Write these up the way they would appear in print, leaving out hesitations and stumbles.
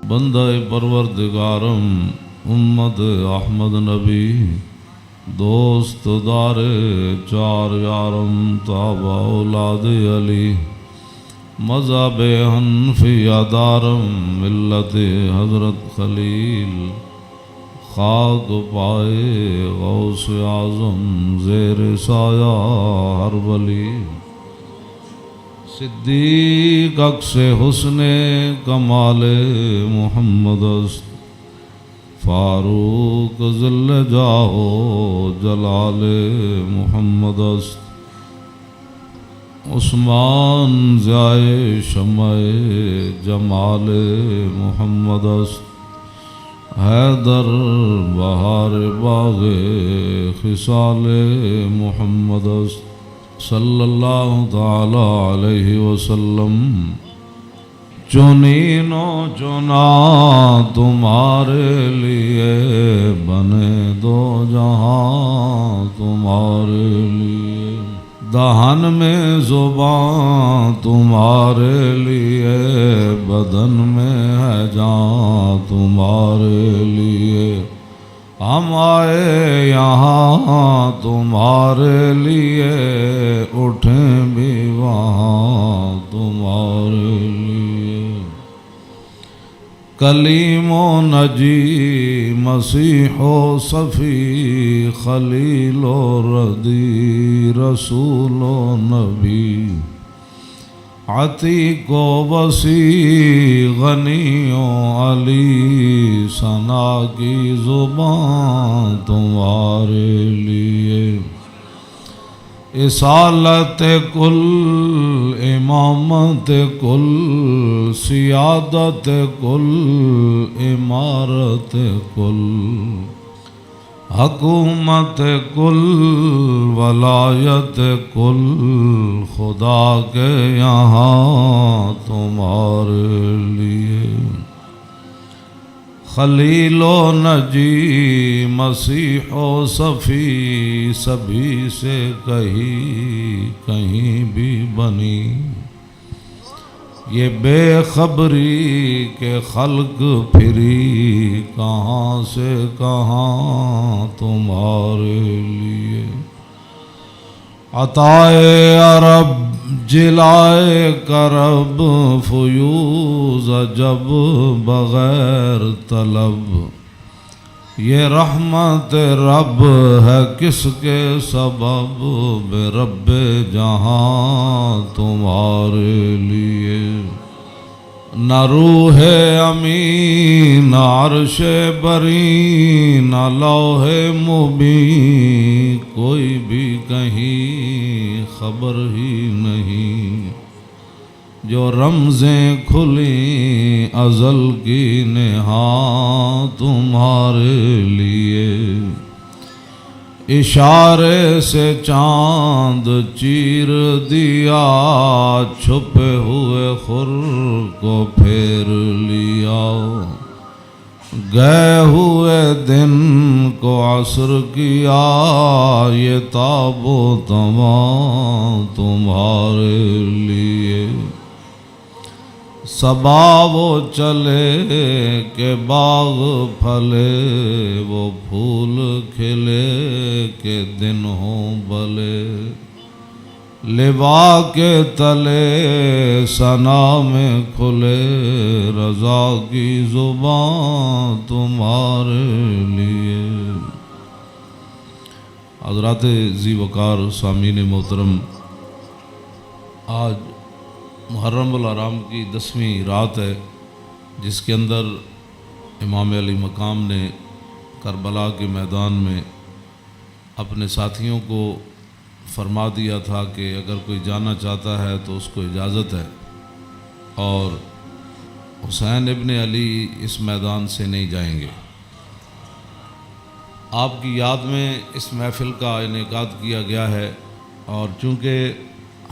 بندہ پروردگارم امت احمد نبی دوست دار چار یارم تابع اولاد علی مذہب حنفیہ دارم ملت حضرت خلیل خاک پائے غوث اعظم زیر سایہ ہر ولی صدیق عکس حسن کمال محمد است فاروق ذل جاہ جلال محمد است عثمان ضیائے شمع جمال محمد است حیدر بہار باغ خصال محمد است صلی اللہ تعالی علیہ وسلم چنین و چنا تمہارے لیے بنے دو جہاں تمہارے لیے دہن میں زبان تمہارے لیے بدن میں ہے جان تمہارے لیے ہم آئے یہاں تمہارے لیے اٹھیں بھی وہاں تمہارے لیے کلیم و نجی مسیح و صفی خلیل و ردی رسول و نبی عتیق و وسیع غنی و علی ثنا کی زبان تمہارے لیے اصالت کل امامت کل سیادت کل امارت کل حکومت کل ولایت کل خدا کے یہاں تمہارے لیے خلیل و نجی مسیح و صفی سبھی سے کہیں بھی بنی یہ بے خبری کے خلق پھری کہاں سے کہاں تمہارے لیے عطائے عرب جلائے کرب فیوز جب بغیر طلب یہ رحمت رب ہے کس کے سبب بے رب جہاں تمہارے لیے نہ روح امین نہ عرش بری نہ لوح مبین کوئی بھی کہیں خبر ہی نہیں جو رمزیں کھلیں ازل کی نہاں تمہارے لیے اشارے سے چاند چیر دیا چھپے ہوئے خور کو پھیر لیا گئے ہوئے دن کو عصر کیا یہ تاب و تمام تمہارے لیے صبا وہ چلے کہ باغ پھلے وہ پھول کھلے کہ دن ہوں بلے لبا کے تلے ثنا میں کھلے رضا کی زبان تمہارے لیے حضرات ذی وقار سامعین محترم آج محرم الحرام کی 10ویں رات ہے جس کے اندر امام علی مقام نے کربلا کے میدان میں اپنے ساتھیوں کو فرما دیا تھا کہ اگر کوئی جانا چاہتا ہے تو اس کو اجازت ہے اور حسین ابن علی اس میدان سے نہیں جائیں گے۔ آپ کی یاد میں اس محفل کا انعقاد کیا گیا ہے اور چونکہ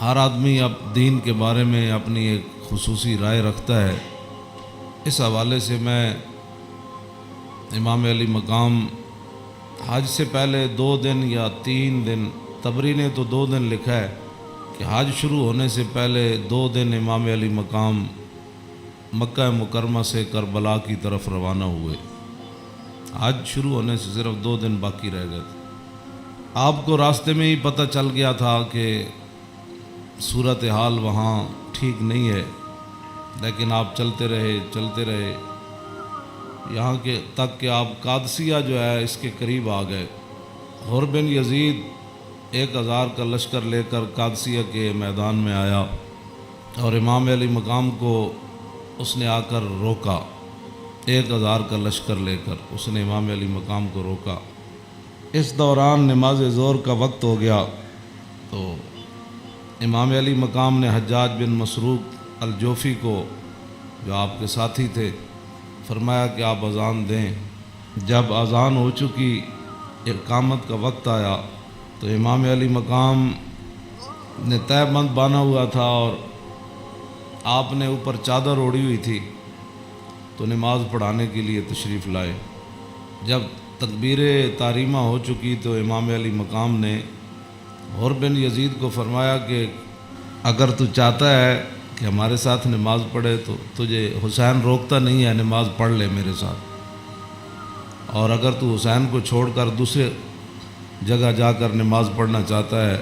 ہر آدمی اب دین کے بارے میں اپنی ایک خصوصی رائے رکھتا ہے، اس حوالے سے میں امام علی مقام حج سے پہلے 2 دن یا 3 دن، طبری نے تو 2 دن لکھا ہے کہ حج شروع ہونے سے پہلے 2 دن امام علی مقام مکہ مکرمہ سے کربلا کی طرف روانہ ہوئے۔ آج شروع ہونے سے صرف 2 دن باقی رہ گئے تھے۔ آپ کو راستے میں ہی پتہ چل گیا تھا کہ صورتحال وہاں ٹھیک نہیں ہے، لیکن آپ چلتے رہے یہاں کے تک کہ آپ قادسیہ جو ہے اس کے قریب آ گئے۔ حر بن یزید 1000 کا لشکر لے کر قادسیہ کے میدان میں آیا اور امام علی مقام کو اس نے آ کر روکا۔ 1000 کا لشکر لے کر اس نے امام علی مقام کو روکا۔ اس دوران نماز ظہر کا وقت ہو گیا تو امام علی مقام نے حجاج بن مسروق الجوفی کو، جو آپ کے ساتھی تھے، فرمایا کہ آپ اذان دیں۔ جب اذان ہو چکی، اقامت کا وقت آیا تو امام علی مقام نے تہہ بند باندھا ہوا تھا اور آپ نے اوپر چادر اوڑھی ہوئی تھی، تو نماز پڑھانے کے لیے تشریف لائے۔ جب تکبیر تحریمہ ہو چکی تو امام علی مقام نے حر بن یزید کو فرمایا کہ اگر تو چاہتا ہے کہ ہمارے ساتھ نماز پڑھے تو تجھے حسین روکتا نہیں ہے، نماز پڑھ لے میرے ساتھ، اور اگر تو حسین کو چھوڑ کر دوسرے جگہ جا کر نماز پڑھنا چاہتا ہے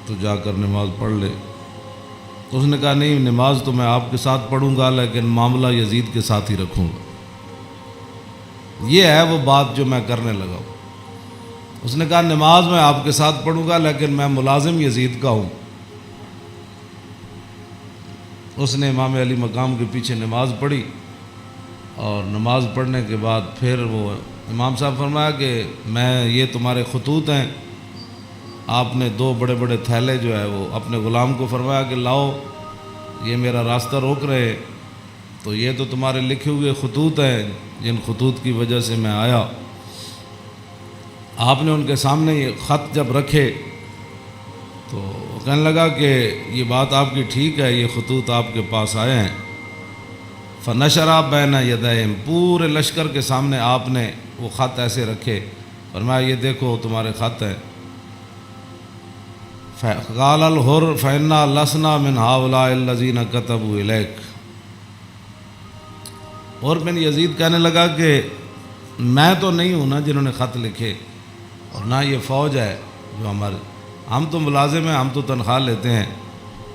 تو جا کر نماز پڑھ لے۔ اس نے کہا نہیں، نماز تو میں آپ کے ساتھ پڑھوں گا لیکن معاملہ یزید کے ساتھ ہی رکھوں گا۔ یہ ہے وہ بات جو میں کرنے لگا ہوں۔ اس نے کہا نماز میں آپ کے ساتھ پڑھوں گا لیکن میں ملازم یزید کا ہوں۔ اس نے امام علی مقام کے پیچھے نماز پڑھی، اور نماز پڑھنے کے بعد پھر وہ امام صاحب فرمایا کہ یہ تمہارے خطوط ہیں۔ آپ نے 2 بڑے بڑے تھیلے جو ہے وہ اپنے غلام کو فرمایا کہ لاؤ، یہ میرا راستہ روک رہے، تو یہ تو تمہارے لکھے ہوئے خطوط ہیں جن خطوط کی وجہ سے میں آیا۔ آپ نے ان کے سامنے یہ خط جب رکھے تو وہ کہنے لگا کہ یہ بات آپ کی ٹھیک ہے، یہ خطوط آپ کے پاس آئے ہیں۔ فنشرا بین یدیہم، پورے لشکر کے سامنے آپ نے وہ خط ایسے رکھے، فرمایا یہ دیکھو تمہارے خط ہیں۔ قال الحر فإنا لسنا من هؤلاء الذين كتبوا إليك۔ حر بن یزید کہنے لگا کہ میں تو نہیں ہوں نا جنہوں نے خط لکھے، اور نہ یہ فوج ہے جو ہم تو ملازم ہیں، ہم تو تنخواہ لیتے ہیں،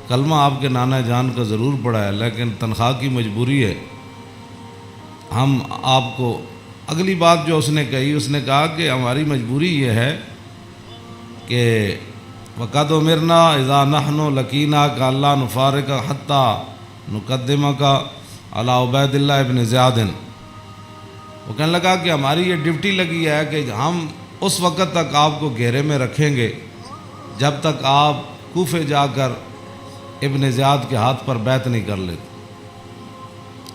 کلمہ آپ کے نانا جان کا ضرور پڑا ہے لیکن تنخواہ کی مجبوری ہے۔ ہم آپ کو اگلی بات جو اس نے کہی، اس نے کہا کہ ہماری مجبوری یہ ہے کہ وقد امرنا اذا نحن لقیناک اللہ نفارق حتی نقدمک علی عبید اللہ ابن زیاد۔ وہ کہنے لگا کہ ہماری یہ ڈیوٹی لگی ہے کہ ہم اس وقت تک آپ کو گھیرے میں رکھیں گے جب تک آپ کوفے جا کر ابن زیاد کے ہاتھ پر بیعت نہیں کر لیتے۔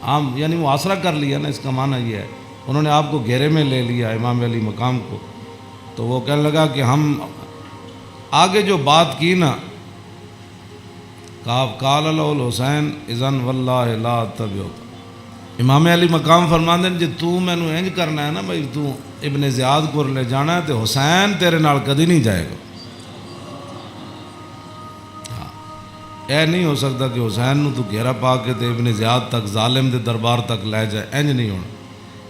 ہم یعنی محاصرہ کر لیا نا، اس کا معنی یہ ہے انہوں نے آپ کو گھیرے میں لے لیا امام علی مقام کو۔ تو وہ کہنے لگا کہ ہم آگے جو بات کی نا، قال له الحسین اذن واللہ لا اتبعک، امام علی مقام فرماندے جی تو مینوں انج کرنا ہے نا بھائی، تو ابن زیاد کو لے جانا ہے تو حسین تیرے نال کدی نہیں جائے گا۔ اے نہیں ہو سکتا کہ حسین نو تو گھیرا پا کے تے ابن زیاد تک ظالم دے دربار تک لے جائے، انج نہیں ہونا۔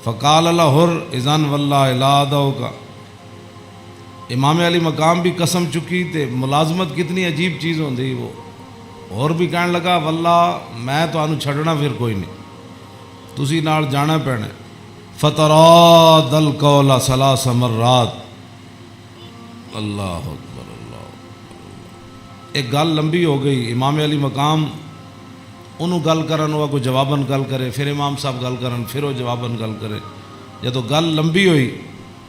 فقال الحر اذن واللہ لا ادعوک، امام علی مقام بھی قسم چکی تے ملازمت کتنی عجیب چیز ہوندی، وہ اور بھی کہنے لگا واللہ میں تو آنو چھڑنا پھر کوئی نہیں، تسی نال جانا پینا۔ فتراد القول 3 مرات، اللہ اکبر اللہ اکبر۔ ایک گل لمبی ہو گئی، امام علی مقام انہوں گل کرن ہوا کوئی جواباً گل کرے، پھر امام صاحب گل کرن پھر وہ جواباً گل کرے۔ جدو گل لمبی ہوئی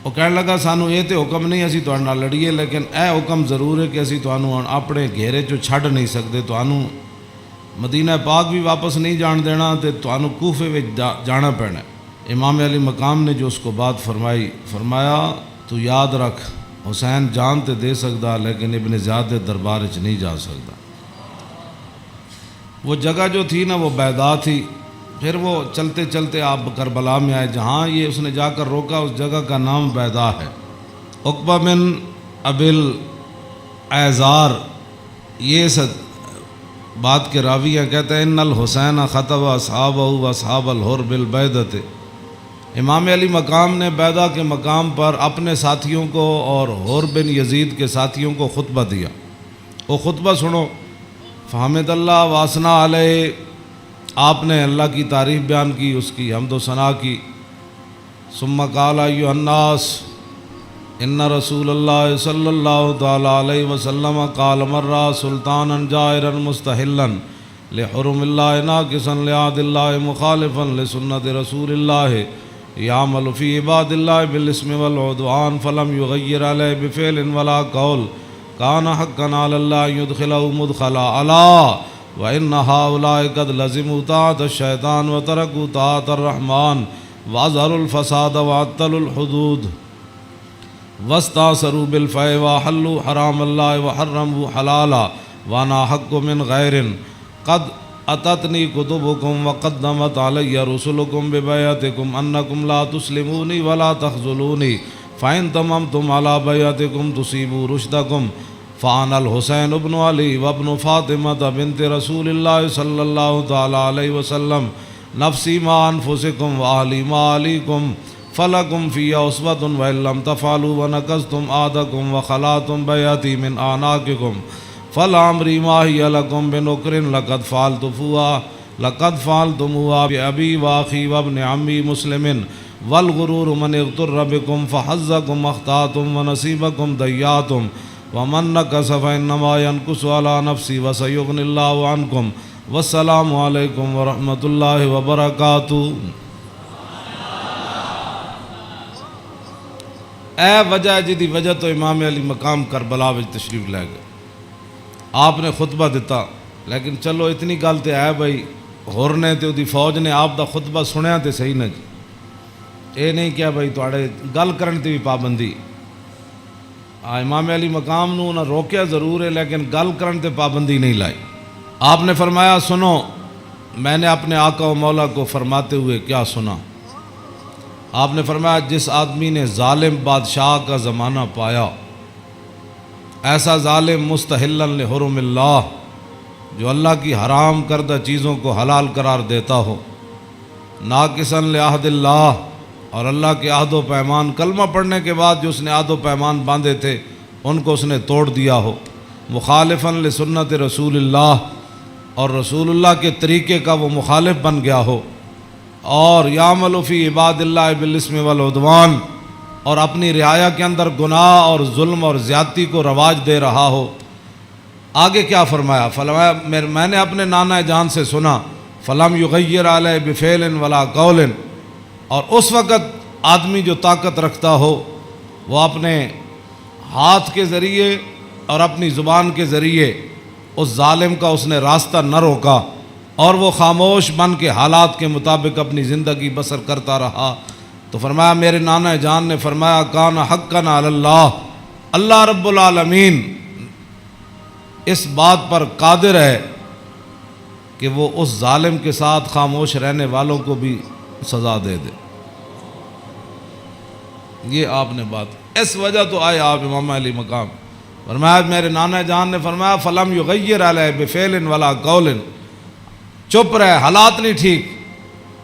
وہ کہنے لگا سانو یہ تو حکم نہیں اسی تہاڈے نال لڑیے، لیکن اے حکم ضرور ہے کہ اسی تانوں اپنے گھیرے چوں چھڈ نہیں سکتے، تانوں مدینہ پاک بھی واپس نہیں جان دینا تے تانوں کوفے وچ جانا پینا۔ امام علی مقام نے جو اس کو بات فرمائی، فرمایا تو یاد رکھ حسین جان تے دے سکتا لیکن ابن زیاد دے دربار وچ نہیں جا سکتا۔ وہ جگہ جو تھی نا وہ بیضا تھی۔ پھر وہ چلتے چلتے آپ کربلا میں آئے، جہاں یہ اس نے جا کر روکا اس جگہ کا نام بیضا ہے۔ عقبہ بن ابل ایزار یہ بات کے راوی ہیں، کہتے ہیں ان الحسین خطب اصحابہ و اصحاب الحر بالبیدۃ، امام علی مقام نے بیدہ کے مقام پر اپنے ساتھیوں کو اور حر بن یزید کے ساتھیوں کو خطبہ دیا۔ وہ خطبہ سنو۔ فحمد اللہ واسنا علیہ، آپ نے اللہ کی تعریف بیان کی، اس کی حمد و ثنا کی۔ ثم قال ایھا الناس ان رسول اللہ صلی اللہ تعالی علیہ وسلم قال مرہ سلطانا جائرا مستحلا لحرم اللہ ناقصا لعہد اللہ مخالفا لسنت رسول اللہ یعمل فی عباد اللہ بالاسم والعدوان فلم یغیر علیہ بفعل ولا قول کان حقا علی اللہ یدخلہ مدخلا علا وان ہؤلاء قد لزموا طاعۃ الشیطان وترکوا طاعۃ الرحمن واظہروا الفساد وعطلوا الحدود واستاثروا بالفیء وحلوا حرام اللہ وحرموا حلالا وانا حق من غیر قد اتتنی کتبکم وقدمت علی رسلکم ببیعتکم انکم لا تسلمونی ولا تخذلونی فإن تممتم على بیعتکم تصیبوا رشدکم فانا الحسین ابن علی وابن فاطمہ بنت رسول اللہ صلی اللہ تعالی علیہ وسلم نفسی ما انفسکم واہلی ما علیکم فلکم فی اسوۃ وإن لم تفعلوا ونقضتم عہدکم وخلعتم بیعتی من اعناقکم فلعمری ما ہی لکم بنکر لقد فعلتموها بأبی واخی وابن عمی مسلم والغرور من اغتر بکم فحظکم اخطأتم ونصیبکم ضیعتم ومن نکث فإنما ينکث علی نفسی وسیغنی اللہ عنکم والسلام علیکم ورحمۃ اللہ وبرکاتہ۔ اے وجہ جی دی وجہ تو امام علی مقام کربلا وچ تشریف لے گئے، آپ نے خطبہ دیتا، لیکن چلو اتنی گل تے ہے بھائی ہور نے تے دی فوج نے آپ دا خطبہ سنیا تے صحیح نہ جی، اے نہیں کیا بھائی تواڈے گل کرن تے بھی پابندی۔ امام علی مقام نو نہ روکیا ضرور ہے لیکن گل کرن تے پابندی نہیں لائی۔ آپ نے فرمایا سنو، میں نے اپنے آقا و مولا کو فرماتے ہوئے کیا سنا؟ آپ نے فرمایا جس آدمی نے ظالم بادشاہ کا زمانہ پایا، ایسا ظالم مستحلا لحرم اللہ، جو اللہ کی حرام کردہ چیزوں کو حلال قرار دیتا ہو، ناقصا لعہد اللہ، اور اللہ کے عہد و پیمان، کلمہ پڑھنے کے بعد جو اس نے عہد و پیمان باندھے تھے ان کو اس نے توڑ دیا ہو، مخالفا لسنت رسول اللہ، اور رسول اللہ کے طریقے کا وہ مخالف بن گیا ہو، اور یعمل فی عباد اللہ بالاسم والعدوان، اور اپنی رعایا کے اندر گناہ اور ظلم اور زیادتی کو رواج دے رہا ہو۔ آگے کیا فرمایا؟ فرمایا میں نے اپنے نانا جان سے سنا، فلم یغیر علیہ بفعل ولا قول، اور اس وقت آدمی جو طاقت رکھتا ہو وہ اپنے ہاتھ کے ذریعے اور اپنی زبان کے ذریعے اس ظالم کا اس نے راستہ نہ روکا، اور وہ خاموش بن کے حالات کے مطابق اپنی زندگی بسر کرتا رہا، تو فرمایا میرے نانا جان نے فرمایا کان حقا علی اللہ، اللہ رب العالمین اس بات پر قادر ہے کہ وہ اس ظالم کے ساتھ خاموش رہنے والوں کو بھی سزا دے دے۔ یہ آپ نے بات، اس وجہ تو آئے آپ امام علی مقام۔ فرمایا میرے نانا جان نے فرمایا فلم یغیر علیہ بفعل ولا قول، چپ رہے، حالات نہیں ٹھیک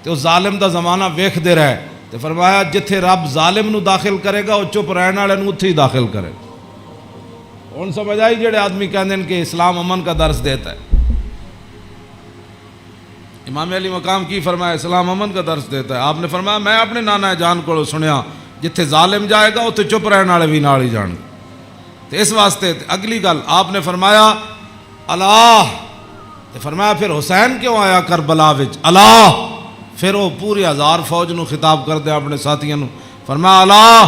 تو ظالم دا زمانہ ویکھ دے رہے، تو فرمایا جتھے رب ظالم نو داخل کرے گا وہ چپ رہنے والے نو اتھے ہی داخل کرے گا۔ ہن سمجھ آئی جڑے آدمی کہندے ہیں کہ اسلام امن کا درس دیتا ہے، امام علی مقام کی فرمایا اسلام امن کا درس دیتا ہے؟ آپ نے فرمایا میں اپنے نانا جان کو سنیا جتھے ظالم جائے گا اتھے چپ رہنے والے بھی نال ہی جان گے۔ تو اس واسطے اگلی گل آپ نے فرمایا اللہ، تو فرمایا پھر حسین کیوں آیا کربلا وچ؟ اللہ، پھر وہ پوری ہزار فوج نو خطاب کر دیا اپنے ساتھیوں نو، فرمایا اللہ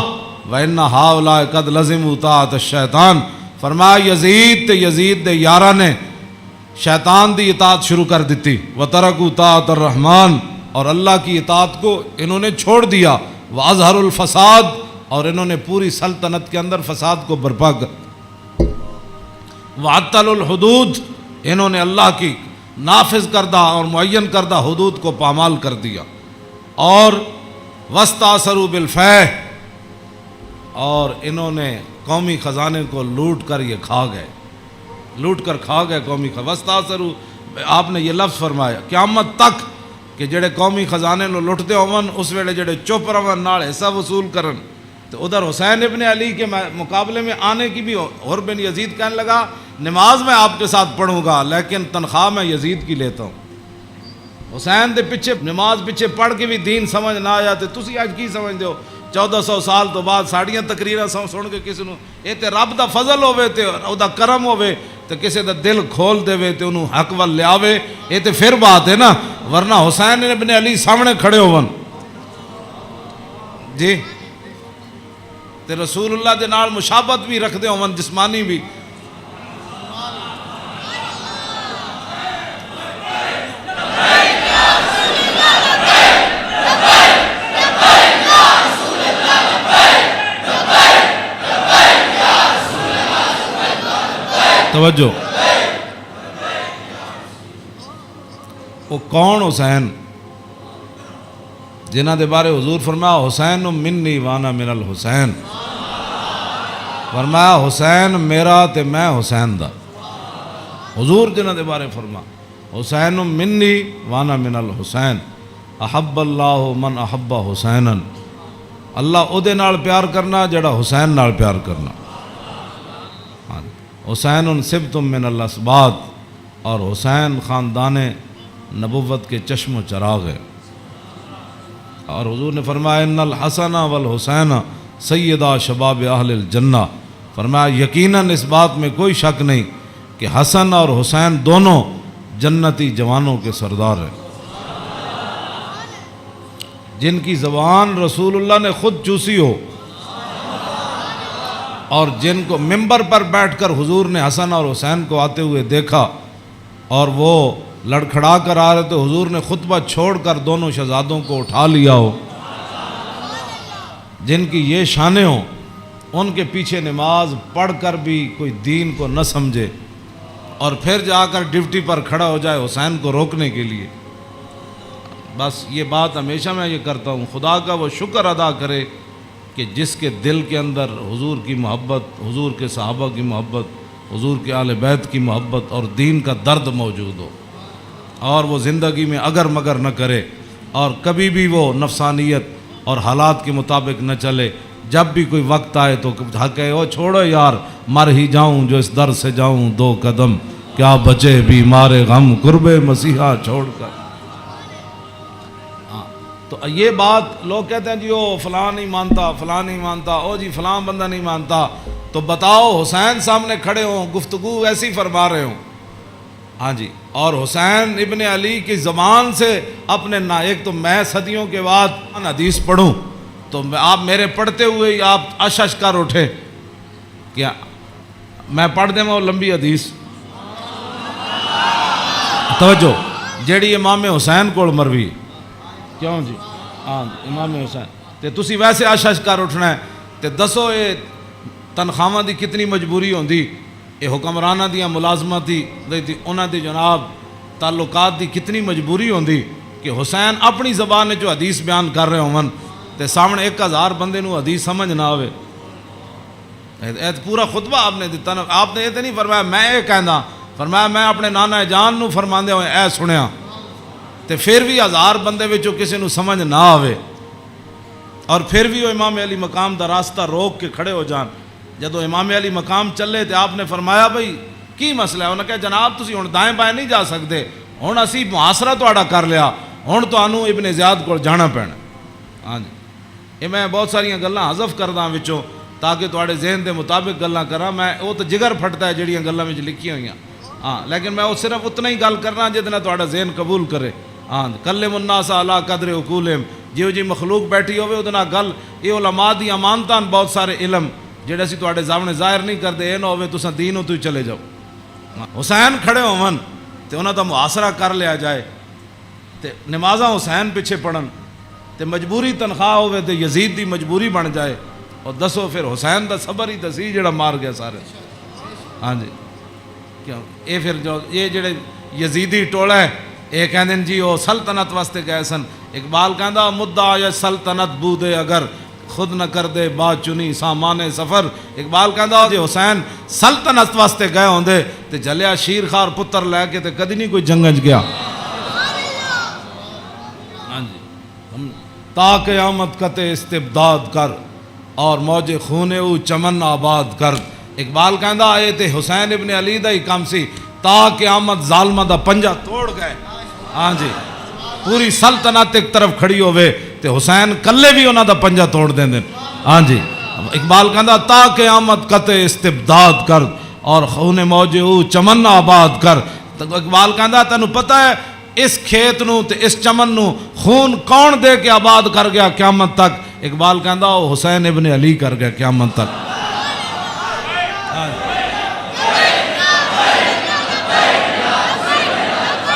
وَإِنَّ هَؤُلَاءِ قَدْ لَزِمُوا طَاعَةَ الشَّيْطَانِ، فرمایا یزید تے یزید دے یاراں نے شیطان دی اطاعت شروع کر دیتی، وَتَرَكُوا طَاعَةَ الرَّحْمَانِ، اور اللہ کی اطاعت کو انہوں نے چھوڑ دیا، وَأَظْهَرُوا الْفَسَادِ، اور انہوں نے پوری سلطنت کے اندر فساد کو برپا کر، وَعَطَّلُوا الْحُدُودِ، انہوں نے اللہ کی نافذ کردہ اور معین کردہ حدود کو پامال کر دیا، اور وَاسْتَأْثَرُوا بِالْفَيْءِ، اور انہوں نے قومی خزانے کو لوٹ کر یہ کھا گئے، لوٹ کر کھا گئے قومی خزانے۔ وَاسْتَأْثَرُوا آپ نے یہ لفظ فرمایا قیامت تک کہ جڑے قومی خزانے نو لٹتے ہون اس ویلے جڑے چپ رہن نال حصہ وصول کرن، تو ادھر حسین ابن علی کے مقابلے میں آنے کی بھی اور بن یزید کہنے لگا نماز میں آپ کے ساتھ پڑھوں گا لیکن تنخواہ میں یزید کی لیتا ہوں۔ حسین دے پیچھے نماز پیچھے پڑھ کے بھی دین سمجھ نہ آیا تے تسی اج کی سمجھ دیو 1400 سال تو بعد ساڑیاں تقریراں سن کے کسی نو اے تے رب دا فضل ہوے تے او دا کرم ہوے تے کسی دا دل کھول دے تے انہوں حق ول لیاوے، اے تے پھر بات ہے نا، ورنہ حسین ابن علی سامنے کھڑے ہون جی تے رسول اللہ دے نال مشابہت بھی رکھ دے ہون جسمانی بھی۔ توجہ، وہ کون حسین جنہ دے بارے حضور فرمایا حسین منی وانا من الحسین، فرمایا حسین میرا تے میں حسین دا، حضور جنہ دے بارے فرما حسین منی وانا من الحسین، احب اللہ من احب حسینا، اللہ او دے نال پیار کرنا جڑا حسین نال پیار کرنا۔ حسین سبت من الاسباط، اور حسین خاندان نبوت کے چشم و چراغ ہے۔ اور حضور نے فرمایا ان الحسن والحسین سیدہ شباب اہل الجنہ، فرمایا یقیناً اس بات میں کوئی شک نہیں کہ حسن اور حسین دونوں جنتی جوانوں کے سردار ہیں، جن کی زبان رسول اللہ نے خود چوسی ہو، اور جن کو ممبر پر بیٹھ کر حضور نے حسن اور حسین کو آتے ہوئے دیکھا اور وہ لڑکھڑا کر آ رہے تو حضور نے خطبہ چھوڑ کر دونوں شہزادوں کو اٹھا لیا ہو، جن کی یہ شانیں ہوں، ان کے پیچھے نماز پڑھ کر بھی کوئی دین کو نہ سمجھے اور پھر جا کر ڈیوٹی پر کھڑا ہو جائے حسین کو روکنے کے لیے۔ بس یہ بات ہمیشہ میں یہ کرتا ہوں، خدا کا وہ شکر ادا کرے کہ جس کے دل کے اندر حضور کی محبت، حضور کے صحابہ کی محبت، حضور کے اہل بیت کی محبت اور دین کا درد موجود ہو، اور وہ زندگی میں اگر مگر نہ کرے اور کبھی بھی وہ نفسانیت اور حالات کے مطابق نہ چلے، جب بھی کوئی وقت آئے تو کہے او چھوڑو یار مر ہی جاؤں جو اس در سے جاؤں دو قدم، کیا بچے بیمار غم قرب مسیحا چھوڑ کر۔ تو یہ بات لوگ کہتے ہیں جی او فلاں نہیں مانتا، فلاں نہیں مانتا، او جی فلاں بندہ نہیں مانتا، تو بتاؤ حسین سامنے کھڑے ہوں گفتگو ایسی فرما رہے ہوں، ہاں جی، اور حسین ابن علی کی زبان سے اپنے ایک تو میں صدیوں کے بعد حدیث پڑھوں تو آپ میرے پڑھتے ہوئے ہی آپ اشش کر اٹھے، کیا میں پڑھ دیں وہ لمبی حدیث؟ توجہ، جیڑی امام حسین کو مروی کیوں جی، ہاں امام حسین تے تسی ویسے اشش کر اٹھنا ہے تے دسو یہ تنخواہاں دی کتنی مجبوری ہوندی، یہ حکمرانہ دیاں ملازمت دی انہاں دی جناب تعلقات دی کتنی مجبوری ہوندی کہ حسین اپنی زبان جو حدیث بیان کر رہے ہوں تے سامنے 1000 بندے نو حدیث سمجھ نہ آوے۔ پورا خطبہ آپ نے دیتا نا، آپ نے یہ تو نہیں فرمایا میں یہ کہنا، فرمایا میں اپنے نانا جان نو فرماندے ہوئے اے سنیا، تے پھر بھی 1000 بندے وچوں کسی نو سمجھ نہ آوے اور پھر بھی وہ امام علی مقام دا راستہ روک کے کھڑے ہو جان۔ جدو امام علی مقام چلے تے آپ نے فرمایا بھئی کی مسئلہ ہے؟ انہوں نے کہا جناب تسی ہن دائیں بائیں نہیں جا سکتے، ہن اسی محاصرہ تہاڈا کر لیا، ہن تانوں ابن زیاد کول جانا پینا۔ ہاں جی، یہ میں بہت ساریاں گلاں حذف کردا وچوں تاکہ تہاڈے ذہن دے مطابق گلاں کراں، میں وہ تو جگر پھٹتا ہے جڑیاں گلاں وچ لکھی ہوئیاں، ہاں لیکن میں وہ صرف اتنا ہی گل کرنا جہدے نال تہاڈا ذہن قبول کرے۔ ہاں کلم الناس علی قدر عقولہم، جیو جی مخلوق بیٹھی ہوئے وہ گل، یہ علماء دی امانتاں بہت سارے علم جڑے اسی تواڈے سامنے ظاہر نہیں کرتے، یہ نہ ہوئے تساں دینوں تو ہی چلے جاؤ۔ حسین کھڑے ہون تے انہاں دا محاصرہ کر لیا جائے تے نمازاں حسین پیچھے پڑھن تے مجبوری تنخواہ ہوئے تے یزید دی مجبوری بن جائے، اور دسو پھر حسین دا صبر ہی دسی جڑا مار گیا سارے۔ ہاں جی، کیوں یہ پھر جو یہ جڑے یزیدی ٹولا ہے یہ کہندے جی وہ سلطنت واسطے گئے سن، اقبال کہندا مدعا یا سلطنت بودے اگر خود نہ کر دے بات چنی سامان سفر. اقبال کہندا جے حسین سلطنت واسطے گئے ہوندے تے جلیا شیر خار پتر لے کے تے کدی نہیں کوئی جنگج گیا. ہاں جی تا قیامت قطع استبداد کر اور موج خون او چمن آباد کر. اقبال کہندا آئے تے حسین ابن علی دا ہی کام سی تا قیامت ظالمہ دا پنجہ توڑ گئے. ہاں جی پوری سلطنت ایک طرف کھڑی ہوئے تے حسین کلے بھی انہاں دا پنجہ توڑ دیں دیں. ہاں جی اقبال کہندا تا قیامت قطع استبداد کر اور خون موج او چمن آباد کر. اقبال کہندا تینوں پتہ ہے اس کھیت نو تے اس چمن نو خون کون دے کے آباد کر گیا قیامت تک؟ اقبال کہندا وہ حسین ابن علی کر گیا قیامت تک.